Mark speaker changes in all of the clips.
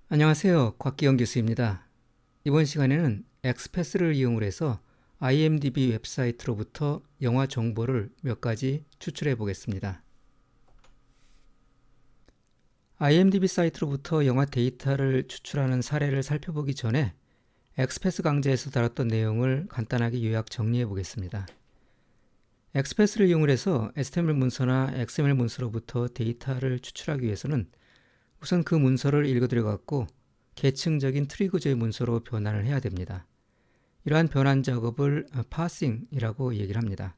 Speaker 1: 안녕하세요. 곽기영 교수입니다. 이번 시간에는 엑스패스를 이용을 해서 IMDb 웹사이트로부터 영화 정보를 몇 가지 추출해 보겠습니다. IMDb 사이트로부터 영화 데이터를 추출하는 사례를 살펴보기 전에 엑스패스 강좌에서 다뤘던 내용을 간단하게 요약 정리해 보겠습니다. 엑스패스를 이용을 해서 HTML 문서나 XML 문서로부터 데이터를 추출하기 위해서는 우선 그 문서를 읽어들여 갖고 계층적인 트리 구조의 문서로 변환을 해야 됩니다. 이러한 변환 작업을 파싱이라고 얘기를 합니다.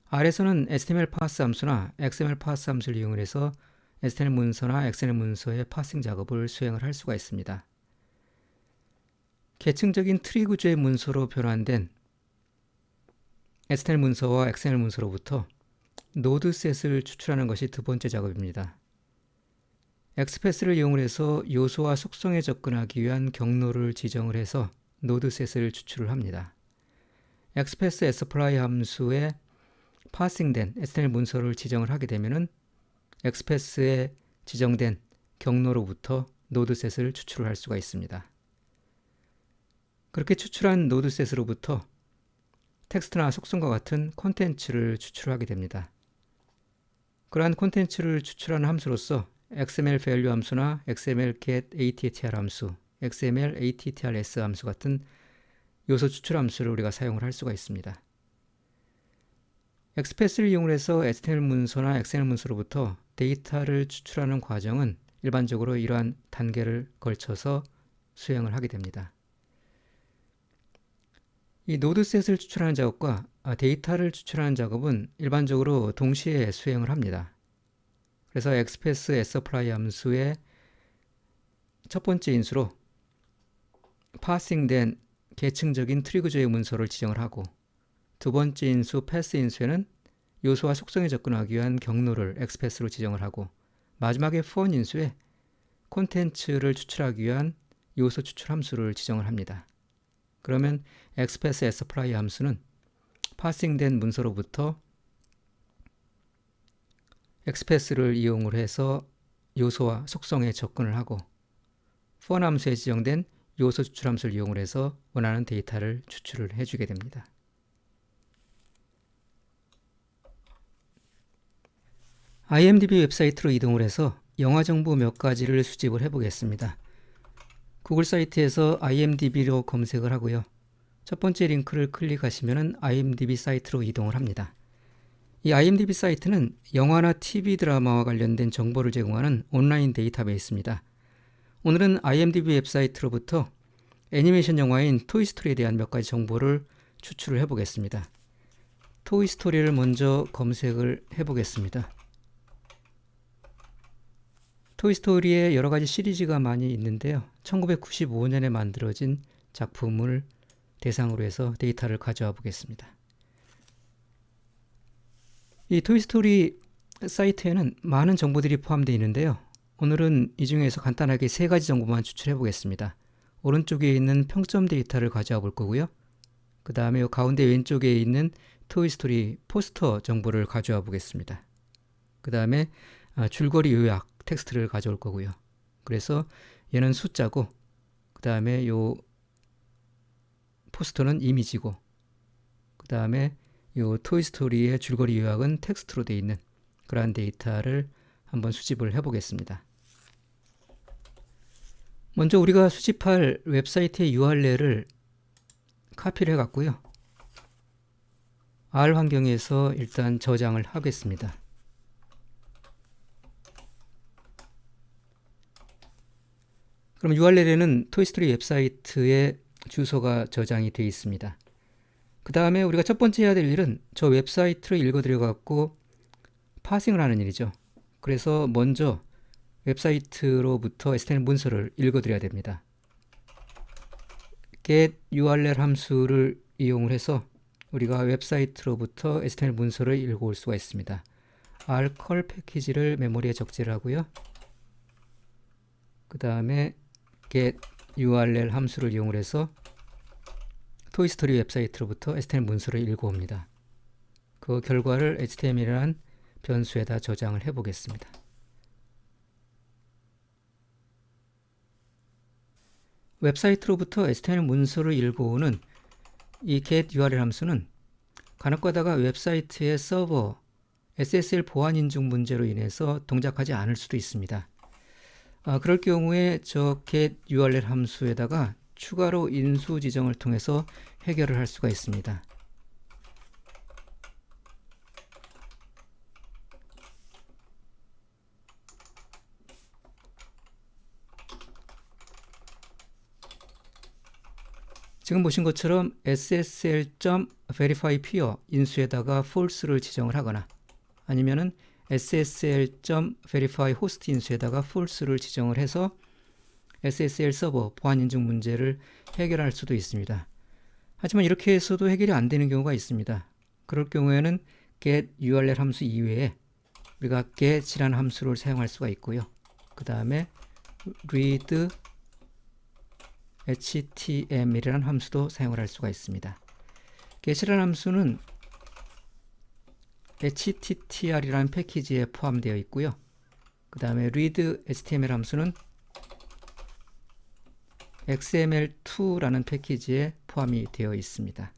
Speaker 1: R에서는 HTML 파스 함수나 XML 파스 함수를 이용해서 HTML 문서나 XML 문서의 파싱 작업을 수행을 할 수가 있습니다. 계층적인 트리 구조의 문서로 변환된 HTML 문서와 XML 문서로부터 노드셋을 추출하는 것이 두 번째 작업입니다. 엑스패스를 이용해서 요소와 속성에 접근하기 위한 경로를 지정을 해서 노드셋을 추출을 합니다. 엑스패스 apply 함수에 파싱된 HTML 문서를 지정을 하게 되면은 엑스패스에 지정된 경로로부터 노드셋을 추출을 할 수가 있습니다. 그렇게 추출한 노드셋으로부터 텍스트나 속성과 같은 콘텐츠를 추출하게 됩니다. 그러한 콘텐츠를 추출하는 함수로서 XML value 함수나 XML get attr 함수, XML attrs 함수 같은 요소 추출 함수를 우리가 사용을 할 수가 있습니다. 엑스패스를 이용해서 HTML 문서나 XML 문서로부터 데이터를 추출하는 과정은 일반적으로 이러한 단계를 걸쳐서 수행을 하게 됩니다. 이 노드셋을 추출하는 작업과 데이터를 추출하는 작업은 일반적으로 동시에 수행을 합니다. 그래서 엑스패스 sapply 함수의 첫 번째 인수로 파싱된 계층적인 트리 구조의 문서를 지정을 하고 두 번째 인수 패스 인수에는 요소와 속성에 접근하기 위한 경로를 엑스패스로 지정을 하고 마지막에 for 인수에 콘텐츠를 추출하기 위한 요소 추출 함수를 지정을 합니다. 그러면 엑스패스 sapply 함수는 파싱된 문서로부터 엑스패스를 이용을 해서 요소와 속성에 접근을 하고 for 함수에 지정된 요소 추출 함수를 이용을 해서 원하는 데이터를 추출을 해주게 됩니다. IMDb 웹사이트로 이동을 해서 영화 정보 몇 가지를 수집을 해보겠습니다. 구글 사이트에서 IMDb로 검색을 하고요. 첫 번째 링크를 클릭하시면 IMDb 사이트로 이동을 합니다. 이 IMDb 사이트는 영화나 TV 드라마와 관련된 정보를 제공하는 온라인 데이터베이스입니다. 오늘은 IMDb 웹사이트로부터 애니메이션 영화인 토이스토리에 대한 몇 가지 정보를 추출을 해보겠습니다. 토이스토리를 먼저 검색을 해보겠습니다. 토이스토리에 여러 가지 시리즈가 많이 있는데요. 1995년에 만들어진 작품을 대상으로 해서 데이터를 가져와 보겠습니다. 이 토이스토리 사이트에는 많은 정보들이 포함되어 있는데요. 오늘은 이 중에서 간단하게 세 가지 정보만 추출해 보겠습니다. 오른쪽에 있는 평점 데이터를 가져와 볼 거고요. 그 다음에 가운데 왼쪽에 있는 토이스토리 포스터 정보를 가져와 보겠습니다. 그 다음에 줄거리 요약 텍스트를 가져올 거고요. 그래서 얘는 숫자고 그 다음에 요 포스터는 이미지고 그 다음에 이 토이스토리의 줄거리 요약은 텍스트로 되어 있는 그러한 데이터를 한번 수집을 해보겠습니다. 먼저 우리가 수집할 웹사이트의 URL을 카피를 해갔고요. R 환경에서 일단 저장을 하겠습니다. 그럼 URL에는 토이스토리 웹사이트의 주소가 저장이 되어 있습니다. 그 다음에 우리가 첫 번째 해야 될 일은 저 웹사이트를 읽어드려 갖고 파싱을 하는 일이죠. 그래서 먼저 웹사이트로부터 HTML 문서를 읽어드려야 됩니다. get url 함수를 이용을 해서 우리가 웹사이트로부터 HTML 문서를 읽어올 수가 있습니다. rcurl 패키지를 메모리에 적재를 하고요. 그 다음에 get url 함수를 이용을 해서 토이스토리 웹사이트로부터 HTML 문서를 읽어옵니다. 그 결과를 HTML이라는 변수에다 저장을 해보겠습니다. 웹사이트로부터 HTML 문서를 읽어오는 이 get URL 함수는 간혹가다가 웹사이트의 서버 SSL 보안 인증 문제로 인해서 동작하지 않을 수도 있습니다. 그럴 경우에 저 get URL 함수에다가 추가로 인수 지정을 통해서 해결을 할 수가 있습니다. 지금 보신 것처럼 ssl.verify peer 인수에다가 false를 지정을 하거나 아니면은 ssl.verify host 인수에다가 false를 지정을 해서 SSL 서버 보안 인증 문제를 해결할 수도 있습니다. 하지만 이렇게 해서도 해결이 안 되는 경우가 있습니다. 그럴 경우에는 get URL 함수 이외에 우리가 get이라는 함수를 사용할 수가 있고요. 그 다음에 read html이라는 함수도 사용을 할 수가 있습니다. get이라는 함수는 httr이라는 패키지에 포함되어 있고요. 그 다음에 read html 함수는 xml2라는 패키지에 포함이 되어 있습니다.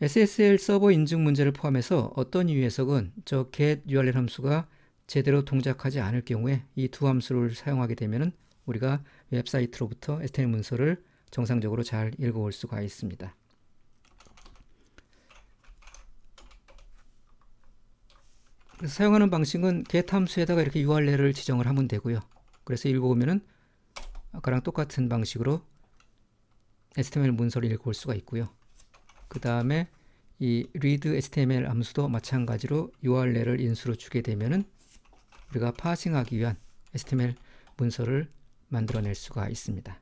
Speaker 1: SSL 서버 인증 문제를 포함해서 어떤 이유에서건 저 get URL 함수가 제대로 동작하지 않을 경우에 이 두 함수를 사용하게 되면 우리가 웹사이트로부터 HTML 문서를 정상적으로 잘 읽어올 수가 있습니다. 그래서 사용하는 방식은 get 함수에다가 이렇게 URL을 지정을 하면 되고요. 그래서 읽어오면은 아까랑 똑같은 방식으로 HTML 문서를 읽어올 수가 있고요. 그 다음에 이 read HTML 함수도 마찬가지로 URL을 인수로 주게 되면은 우리가 파싱하기 위한 HTML 문서를 만들어낼 수가 있습니다.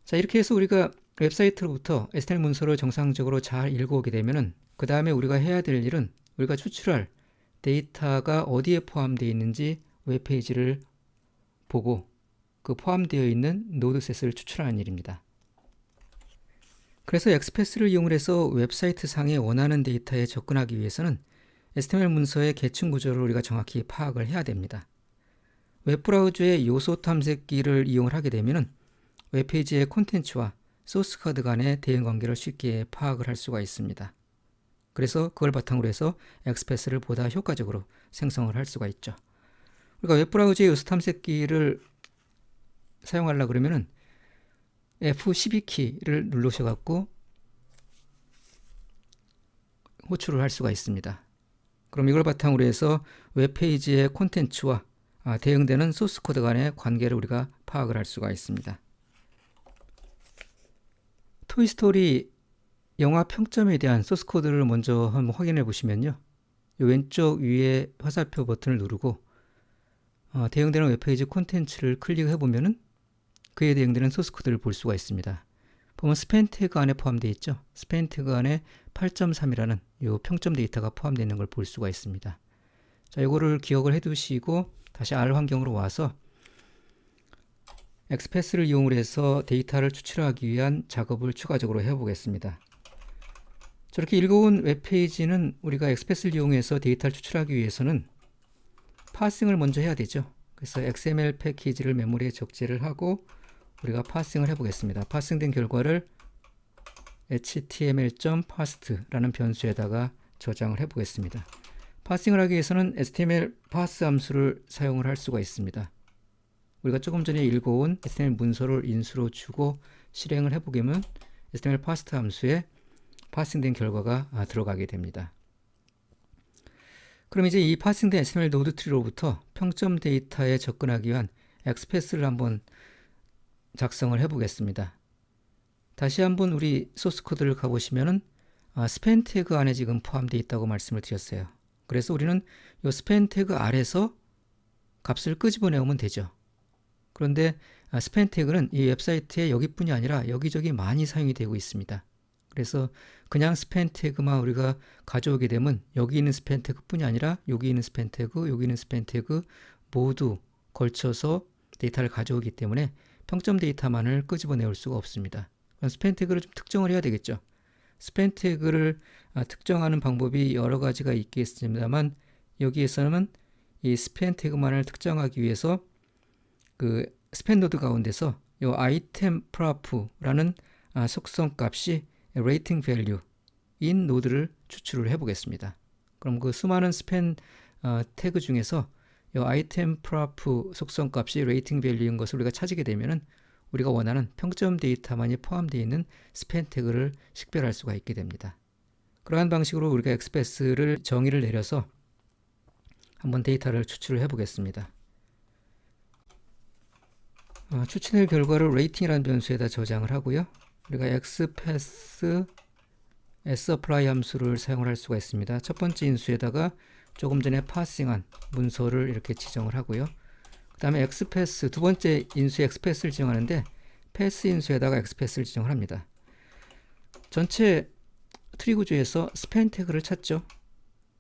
Speaker 1: 자, 이렇게 해서 우리가 웹사이트로부터 HTML 문서를 정상적으로 잘 읽어오게 되면은 그 다음에 우리가 해야 될 일은 우리가 추출할 데이터가 어디에 포함되어 있는지 웹페이지를 보고 그 포함되어 있는 노드셋을 추출하는 일입니다. 그래서 엑스패스를 이용해서 웹사이트 상에 원하는 데이터에 접근하기 위해서는 HTML 문서의 계층 구조를 우리가 정확히 파악을 해야 됩니다. 웹브라우저의 요소 탐색기를 이용을 하게 되면 웹페이지의 콘텐츠와 소스 코드 간의 대응 관계를 쉽게 파악을 할 수가 있습니다. 그래서 그걸 바탕으로 해서 엑스패스를 보다 효과적으로 생성을 할 수가 있죠. 우리가 웹브라우저의 요소 탐색기를 사용하려고 그러면은 F12키를 누르셔갖고 호출을 할 수가 있습니다. 그럼 이걸 바탕으로 해서 웹페이지의 콘텐츠와 대응되는 소스 코드 간의 관계를 우리가 파악을 할 수가 있습니다. 토이스토리 영화 평점에 대한 소스 코드를 먼저 한번 확인해 보시면요. 이 왼쪽 위에 화살표 버튼을 누르고 대응되는 웹페이지 콘텐츠를 클릭해 보면은 그에 대응되는 소스 코드를 볼 수가 있습니다. 보면 스팬 태그 안에 포함되어 있죠. 스팬 태그 안에 8.3이라는 이 평점 데이터가 포함되어 있는 걸 볼 수가 있습니다. 자, 이거를 기억을 해 두시고 다시 R 환경으로 와서 엑스패스를 이용해서 데이터를 추출하기 위한 작업을 추가적으로 해보겠습니다. 저렇게 읽어온 웹페이지는 우리가 엑스패스를 이용해서 데이터를 추출하기 위해서는 파싱을 먼저 해야 되죠. 그래서 XML 패키지를 메모리에 적재를 하고 우리가 파싱을 해보겠습니다. 파싱된 결과를 html.parsed라는 변수에다가 저장을 해보겠습니다. 파싱을 하기 위해서는 HTML parse 함수를 사용을 할 수가 있습니다. 우리가 조금 전에 읽어온 HTML 문서를 인수로 주고 실행을 해보면 HTML parse 함수에 파싱된 결과가 들어가게 됩니다. 그럼 이제 이 파싱된 HTML 노드트리로부터 평점 데이터에 접근하기 위한 엑스패스를 한번 작성을 해보겠습니다. 다시 한번 우리 소스 코드를 가보시면은 스팬 태그 안에 지금 포함되어 있다고 말씀을 드렸어요. 그래서 우리는 이 스팬 태그 아래서 값을 끄집어내오면 되죠. 그런데 스팬 태그는 이 웹사이트에 여기뿐이 아니라 여기저기 많이 사용이 되고 있습니다. 그래서 그냥 스팬 태그만 우리가 가져오게 되면 여기 있는 스팬 태그뿐이 아니라 여기 있는 스팬 태그, 여기 있는 스팬 태그 모두 걸쳐서 데이터를 가져오기 때문에 평점 데이터만을 끄집어내올 수가 없습니다. 스팬 태그를 좀 특정을 해야 되겠죠. 스팬 태그를 특정하는 방법이 여러 가지가 있겠습니다만 여기에서는 이 스팬 태그만을 특정하기 위해서 그 스팬 노드 가운데서 요 아이템 프로프라는 속성 값이 레이팅 밸류인 노드를 추출을 해 보겠습니다. 그럼 그 수많은 스팬 태그 중에서 요 아이템 프로프 속성 값이 레이팅 밸류인 것을 우리가 찾게 되면은 우리가 원하는 평점 데이터만이 포함되어 있는 스팬 태그를 식별할 수가 있게 됩니다. 그러한 방식으로 우리가 XPath를 정의를 내려서 한번 데이터를 추출을 해 보겠습니다. 추출할 결과를 레이팅이라는 변수에다 저장을 하고요. 우리가 XPath sapply 함수를 사용을 할 수가 있습니다. 첫 번째 인수에다가 조금 전에 파싱한 문서를 이렇게 지정을 하고요. 그 다음에 XPath 두 번째 인수에 XPath를 지정하는데 path 인수에다가 XPath를 지정을 합니다. 전체 트리 구조에서 스팬 태그를 찾죠.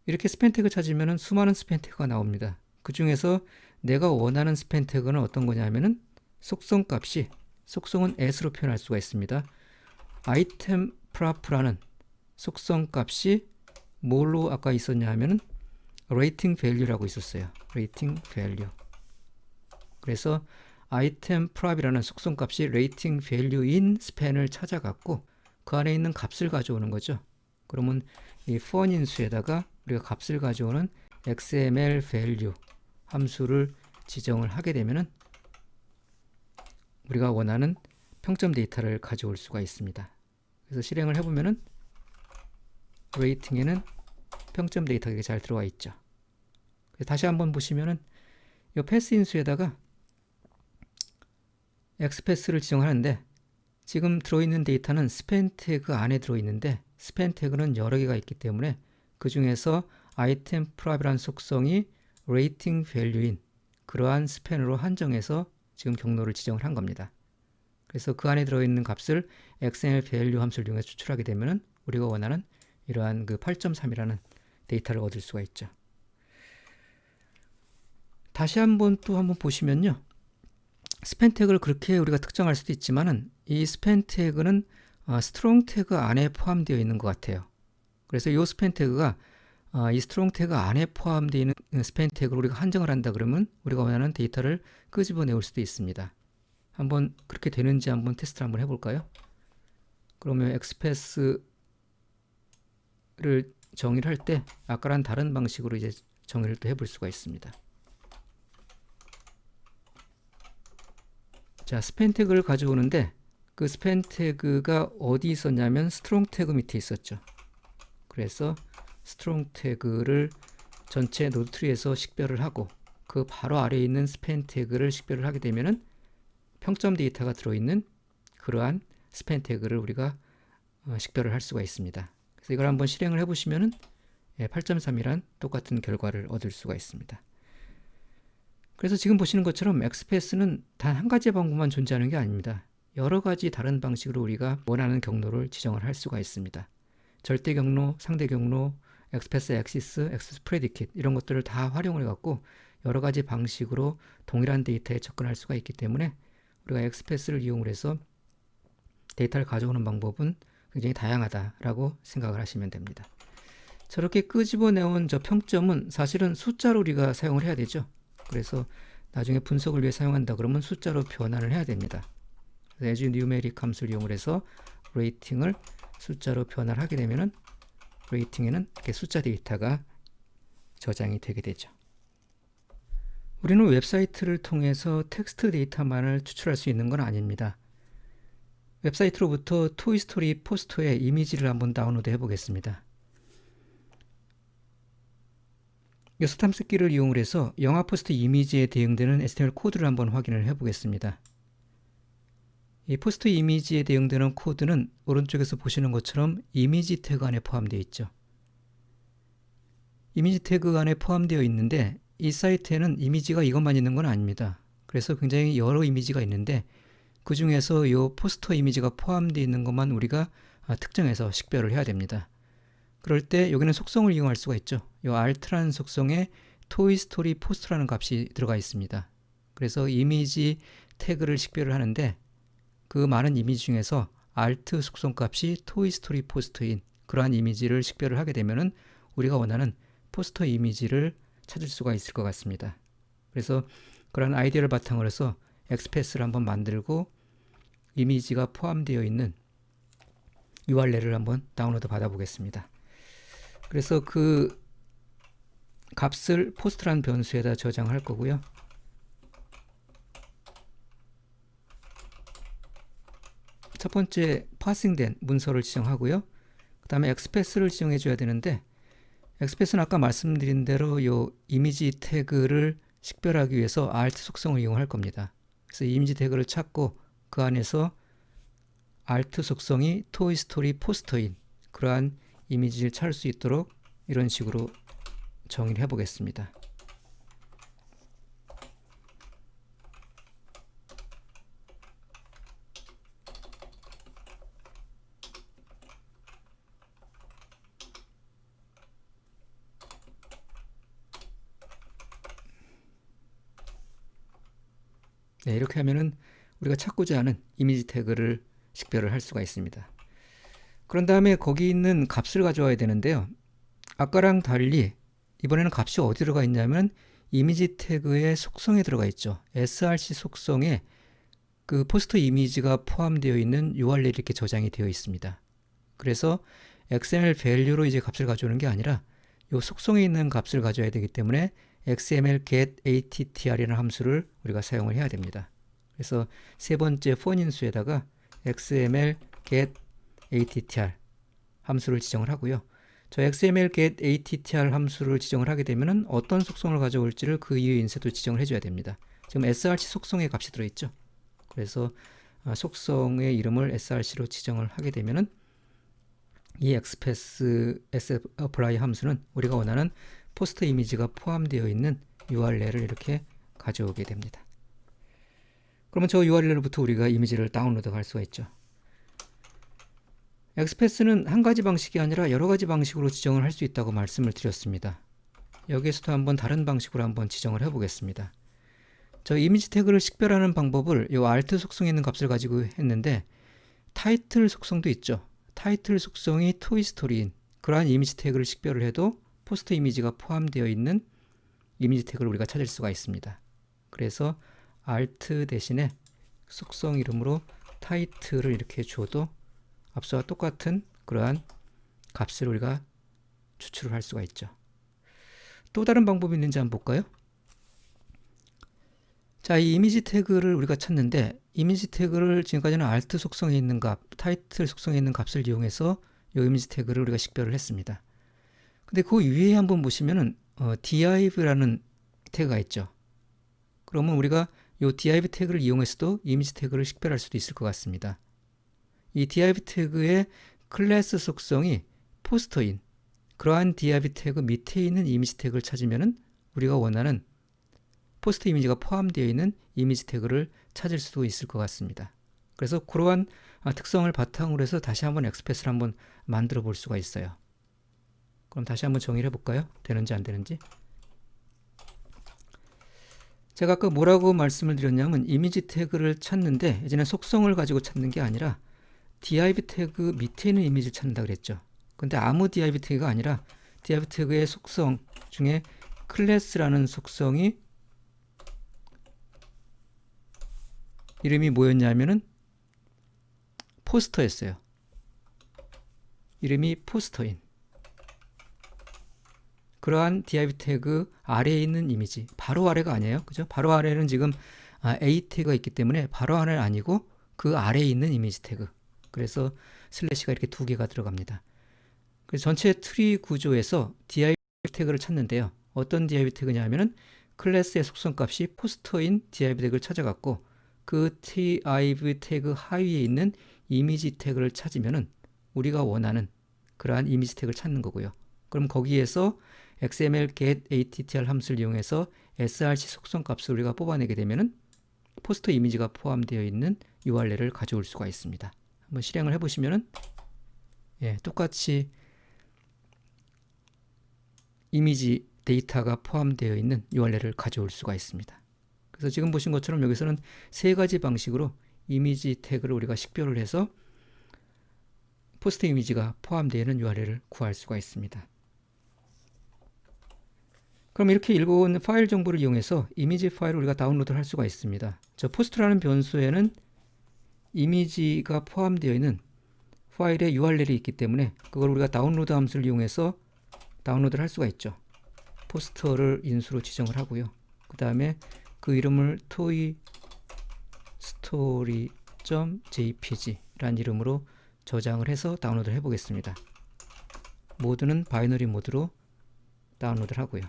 Speaker 1: 이렇게 스팬 태그 찾으면 수많은 스팬 태그가 나옵니다. 그 중에서 내가 원하는 스팬 태그는 어떤 거냐면은 속성 값이, 속성은 as로 표현할 수가 있습니다. 아이템 프로프라는 속성 값이 뭘로 아까 있었냐 하면은 레이팅 밸류라고 있었어요. 레이팅 밸류. 그래서 아이템 프로프라는 속성 값이 레이팅 밸류인 스팬을 찾아갖고 그 안에 있는 값을 가져오는 거죠. 그러면 이 for 인수에다가 우리가 값을 가져오는 xml value 함수를 지정을 하게 되면은 우리가 원하는 평점 데이터를 가져올 수가 있습니다. 그래서 실행을 해보면은 레이팅에는 평점 데이터가 잘 들어와 있죠. 다시 한번 보시면은 이 패스 인수에다가 XPath를 지정하는데 지금 들어있는 데이터는 스팬 태그 안에 들어있는데 스팬 태그는 여러 개가 있기 때문에 그 중에서 아이템 프로프라는 속성이 레이팅 밸류인 그러한 스팬으로 한정해서 지금 경로를 지정을 한 겁니다. 그래서 그 안에 들어있는 값을 XML value 함수를 이용해서 추출하게 되면 우리가 원하는 이러한 그 8.3이라는 데이터를 얻을 수가 있죠. 다시 한번 보시면요. 스팬 태그를 그렇게 우리가 특정할 수도 있지만은 이 스팬 태그는 스트롱 태그 안에 포함되어 있는 것 같아요. 그래서 이 스팬 태그가 이 스트롱 태그 안에 포함되어 있는 스팬 태그를 우리가 한정을 한다 그러면 우리가 원하는 데이터를 끄집어내올 수도 있습니다. 한번 그렇게 되는지 한번 테스트를 한번 해볼까요? 그러면 XPath를 정의를 할 때 아까랑 다른 방식으로 이제 정의를 또 해볼 수가 있습니다. 자, 스팬 태그를 가져오는데 그 스팬 태그가 어디 있었냐면 스트롱 태그 밑에 있었죠. 그래서 스트롱 태그를 전체 노드 트리에서 식별을 하고 그 바로 아래에 있는 스팬 태그를 식별을 하게 되면은 평점 데이터가 들어있는 그러한 스팬 태그를 우리가 식별을 할 수가 있습니다. 그래서 이걸 한번 실행을 해보시면은 8.3이란 똑같은 결과를 얻을 수가 있습니다. 그래서 지금 보시는 것처럼 XPath는 단 한 가지 방법만 존재하는 게 아닙니다. 여러 가지 다른 방식으로 우리가 원하는 경로를 지정을 할 수가 있습니다. 절대 경로, 상대 경로, XPath 액시스, XPath 프레디킷 이런 것들을 다 활용을 해갖고 여러 가지 방식으로 동일한 데이터에 접근할 수가 있기 때문에 우리가 XPath를 이용을 해서 데이터를 가져오는 방법은 굉장히 다양하다라고 생각을 하시면 됩니다. 저렇게 끄집어내온 저 평점은 사실은 숫자로 우리가 사용을 해야 되죠. 그래서 나중에 분석을 위해 사용한다 그러면 숫자로 변환을 해야 됩니다. as numeric 함수를 이용을 해서 레이팅을 숫자로 변환을 하게 되면은 레이팅에는 이렇게 숫자 데이터가 저장이 되게 되죠. 우리는 웹사이트를 통해서 텍스트 데이터만을 추출할 수 있는 건 아닙니다. 웹사이트로부터 토이스토리 포스터의 이미지를 한번 다운로드 해 보겠습니다. 요소 탐색기를 이용을 해서 영화 포스터 이미지에 대응되는 HTML 코드를 한번 확인을 해 보겠습니다. 이 포스터 이미지에 대응되는 코드는 오른쪽에서 보시는 것처럼 이미지 태그 안에 포함되어 있죠. 이미지 태그 안에 포함되어 있는데 이 사이트에는 이미지가 이것만 있는 건 아닙니다. 그래서 굉장히 여러 이미지가 있는데 그 중에서 이 포스터 이미지가 포함되어 있는 것만 우리가 특정해서 식별을 해야 됩니다. 그럴 때 여기는 속성을 이용할 수가 있죠. 이 alt라는 속성에 토이스토리 포스터라는 값이 들어가 있습니다. 그래서 이미지 태그를 식별을 하는데 그 많은 이미지 중에서 alt 속성 값이 토이스토리 포스터인 그러한 이미지를 식별을 하게 되면은 우리가 원하는 포스터 이미지를 찾을 수가 있을 것 같습니다. 그래서 그런 아이디어를 바탕으로 해서 엑스패스를 한번 만들고 이미지가 포함되어 있는 URL을 한번 다운로드 받아 보겠습니다. 그래서 그 값을 포스트라는 변수에다 저장할 거고요. 첫 번째 파싱된 문서를 지정하고요. 그 다음에 엑스패스를 지정해 줘야 되는데, 엑스패스는 아까 말씀드린 대로 요 이미지 태그를 식별하기 위해서 alt 속성을 이용할 겁니다. 그래서 이미지 태그를 찾고 그 안에서 alt 속성이 토이스토리 포스터인 그러한 이미지를 찾을 수 있도록 이런 식으로 정의를 해 보겠습니다. 네, 이렇게 하면은 우리가 찾고자 하는 이미지 태그를 식별을 할 수가 있습니다. 그런 다음에 거기 있는 값을 가져와야 되는데요. 아까랑 달리 이번에는 값이 어디 들어가 있냐면 이미지 태그의 속성에 들어가 있죠. src 속성에 그 포스터 이미지가 포함되어 있는 URL이 이렇게 저장이 되어 있습니다. 그래서 XML value로 이제 값을 가져오는 게 아니라 이 속성에 있는 값을 가져야 되기 때문에 XML get attr이라는 함수를 우리가 사용을 해야 됩니다. 그래서 세 번째 for 인수에다가 XML get attr 함수를 지정을 하고요. 저 XML get attr 함수를 지정을 하게 되면 어떤 속성을 가져올지를 그 이후 인쇄도 지정을 해줘야 됩니다. 지금 src 속성의 값이 들어있죠. 그래서 속성의 이름을 src로 지정을 하게 되면은 이 xpath sapply 함수는 우리가 원하는 포스터 이미지가 포함되어 있는 URL을 이렇게 가져오게 됩니다. 그러면 저 URL로부터 우리가 이미지를 다운로드 할 수가 있죠. 엑스패스는 한 가지 방식이 아니라 여러 가지 방식으로 지정을 할 수 있다고 말씀을 드렸습니다. 여기에서도 한번 다른 방식으로 한번 지정을 해 보겠습니다. 저 이미지 태그를 식별하는 방법을 이 alt 속성에 있는 값을 가지고 했는데, 타이틀 속성도 있죠. 타이틀 속성이 토이스토리인 그러한 이미지 태그를 식별을 해도 포스터 이미지가 포함되어 있는 이미지 태그를 우리가 찾을 수가 있습니다. 그래서 alt 대신에 속성 이름으로 타이틀을 이렇게 줘도 앞서와 똑같은 그러한 값을 우리가 추출을 할 수가 있죠. 또 다른 방법이 있는지 한번 볼까요? 자, 이 이미지 태그를 우리가 찾는데, 이미지 태그를 지금까지는 alt 속성에 있는 값, 타이틀 속성에 있는 값을 이용해서 이 이미지 태그를 우리가 식별을 했습니다. 근데 그 위에 한번 보시면은 div라는 태그가 있죠. 그러면 우리가 이 div 태그를 이용해서도 이미지 태그를 식별할 수도 있을 것 같습니다. 이 div 태그의 클래스 속성이 포스터인 그러한 div 태그 밑에 있는 이미지 태그를 찾으면은 우리가 원하는 포스터 이미지가 포함되어 있는 이미지 태그를 찾을 수도 있을 것 같습니다. 그래서 그러한 특성을 바탕으로 해서 다시 한번 엑스패스를 한번 만들어 볼 수가 있어요. 그럼 다시 한번 정의를 해볼까요? 되는지 안 되는지. 제가 아까 뭐라고 말씀을 드렸냐면 이미지 태그를 찾는데 이제는 속성을 가지고 찾는 게 아니라 div 태그 밑에 있는 이미지를 찾는다 그랬죠. 근데 아무 div 태그가 아니라 div 태그의 속성 중에 클래스라는 속성이 이름이 뭐였냐면은 포스터였어요. 이름이 포스터인 그러한 div 태그 아래에 있는 이미지, 바로 아래가 아니에요. 그죠? 바로 아래는 지금 a 태그가 있기 때문에 바로 아래는 아니고 그 아래에 있는 이미지 태그. 그래서 슬래시가 이렇게 두 개가 들어갑니다. 그래서 전체 트리 구조에서 div 태그를 찾는데요. 어떤 div 태그냐면은 클래스의 속성 값이 포스터인 div 태그를 찾아갔고 그 div 태그 하위에 있는 이미지 태그를 찾으면은 우리가 원하는 그러한 이미지 태그를 찾는 거고요. 그럼 거기에서 XML get attr 함수를 이용해서 src 속성 값을 우리가 뽑아내게 되면은 포스터 이미지가 포함되어 있는 URL을 가져올 수가 있습니다. 한번 실행을 해보시면은 똑같이 이미지 데이터가 포함되어 있는 URL을 가져올 수가 있습니다. 그래서 지금 보신 것처럼 여기서는 세 가지 방식으로 이미지 태그를 우리가 식별을 해서 포스터 이미지가 포함되어 있는 URL을 구할 수가 있습니다. 그럼 이렇게 읽어온 파일 정보를 이용해서 이미지 파일을 우리가 다운로드를 할 수가 있습니다. 저 포스트라는 변수에는 이미지가 포함되어 있는 파일의 URL이 있기 때문에 그걸 우리가 다운로드 함수를 이용해서 다운로드를 할 수가 있죠. 포스터를 인수로 지정을 하고요. 그 다음에 그 이름을 toystory.jpg 라는 이름으로 저장을 해서 다운로드를 해보겠습니다. 모드는 바이너리 모드로 다운로드를 하고요.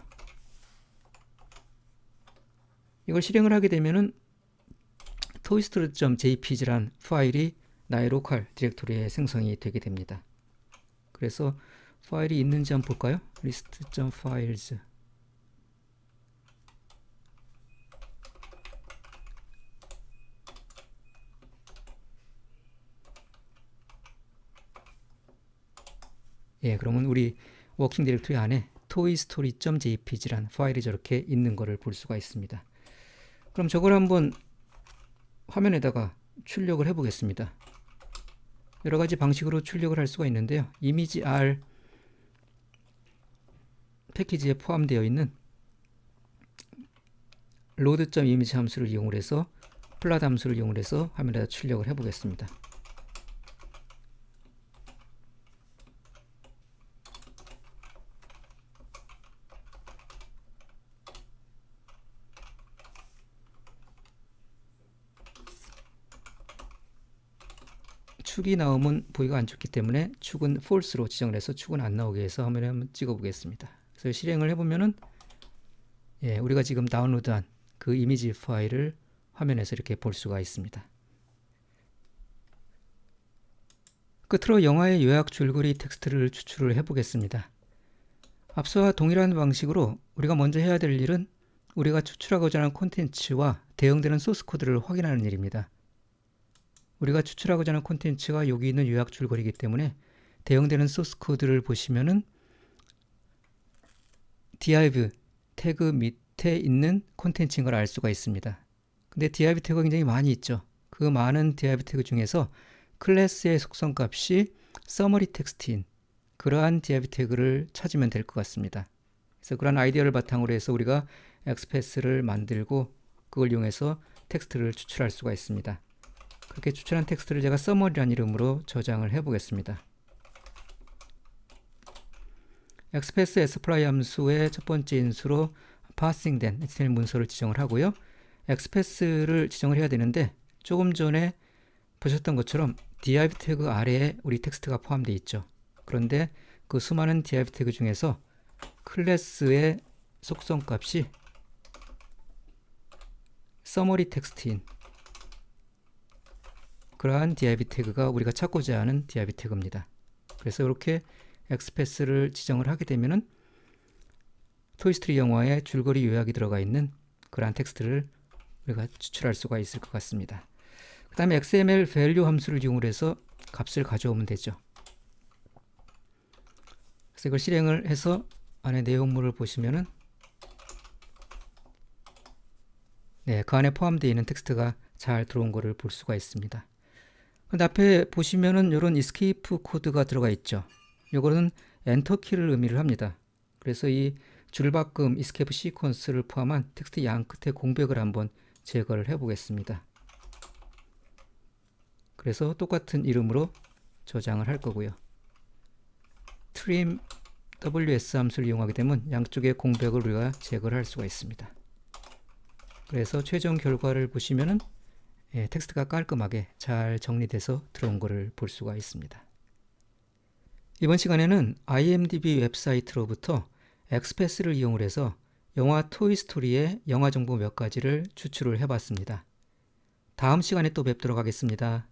Speaker 1: 이걸 실행을 하게 되면은 toystory.jpg란 파일이 나의 로컬 디렉토리에 생성이 되게 됩니다. 그래서 파일이 있는지 한번 볼까요? list.files. 예, 그러면 우리 워킹 디렉토리 안에 toystory.jpg란 파일이 저렇게 있는 것을 볼 수가 있습니다. 그럼 저걸 한번 화면에다가 출력을 해 보겠습니다. 여러 가지 방식으로 출력을 할 수가 있는데요. 이미지 R 패키지에 포함되어 있는 load.image 함수를 이용을 해서 플롯 함수를 이용을 해서 화면에다 출력을 해 보겠습니다. 축이 나오면 보기가 안 좋기 때문에 축은 false로 지정을 해서 축은 안 나오게 해서 화면에 한번 찍어 보겠습니다. 그래서 실행을 해보면은 예, 우리가 지금 다운로드한 그 이미지 파일을 화면에서 이렇게 볼 수가 있습니다. 끝으로 영화의 요약 줄거리 텍스트를 추출을 해보겠습니다. 앞서와 동일한 방식으로 우리가 먼저 해야 될 일은 우리가 추출하고자 하는 콘텐츠와 대응되는 소스 코드를 확인하는 일입니다. 우리가 추출하고자 하는 콘텐츠가 여기 있는 요약 줄거리이기 때문에 대응되는 소스 코드를 보시면은 div 태그 밑에 있는 콘텐츠인 걸 알 수가 있습니다. 근데 div 태그가 굉장히 많이 있죠. 그 많은 div 태그 중에서 클래스의 속성 값이 summary 텍스트인 그러한 div 태그를 찾으면 될 것 같습니다. 그래서 그런 아이디어를 바탕으로 해서 우리가 XPath를 만들고 그걸 이용해서 텍스트를 추출할 수가 있습니다. 그렇게 추출한 텍스트를 제가 summary라는 이름으로 저장을 해 보겠습니다. XPath supply 함수의 첫 번째 인수로 parsing된 HTML 문서를 지정을 하고요. XPath를 지정을 해야 되는데 조금 전에 보셨던 것처럼 div 태그 아래에 우리 텍스트가 포함되어 있죠. 그런데 그 수많은 div 태그 중에서 클래스의 속성 값이 summary 텍스트인 그러한 div 태그가 우리가 찾고자 하는 div 태그입니다. 그래서 이렇게 XPath를 지정을 하게 되면은 토이스토리 영화의 줄거리 요약이 들어가 있는 그러한 텍스트를 우리가 추출할 수가 있을 것 같습니다. 그 다음에 XML value 함수를 이용해서 값을 가져오면 되죠. 그래서 이걸 실행을 해서 안에 내용물을 보시면은 네, 그 안에 포함되어 있는 텍스트가 잘 들어온 것을 볼 수가 있습니다. 근데 앞에 보시면은 이런 escape 코드가 들어가 있죠. 이거는 엔터 키를 의미를 합니다. 그래서 이 줄바꿈 escape 시퀀스를 포함한 텍스트 양 끝에 공백을 한번 제거를 해 보겠습니다. 그래서 똑같은 이름으로 저장을 할 거고요. trim ws 함수를 이용하게 되면 양쪽의 공백을 우리가 제거를 할 수가 있습니다. 그래서 최종 결과를 보시면은 예, 텍스트가 깔끔하게 잘 정리돼서 들어온 것을 볼 수가 있습니다. 이번 시간에는 IMDb 웹사이트로부터 XPath를 이용을 해서 영화 토이스토리의 영화 정보 몇 가지를 추출을 해봤습니다. 다음 시간에 또 뵙도록 하겠습니다.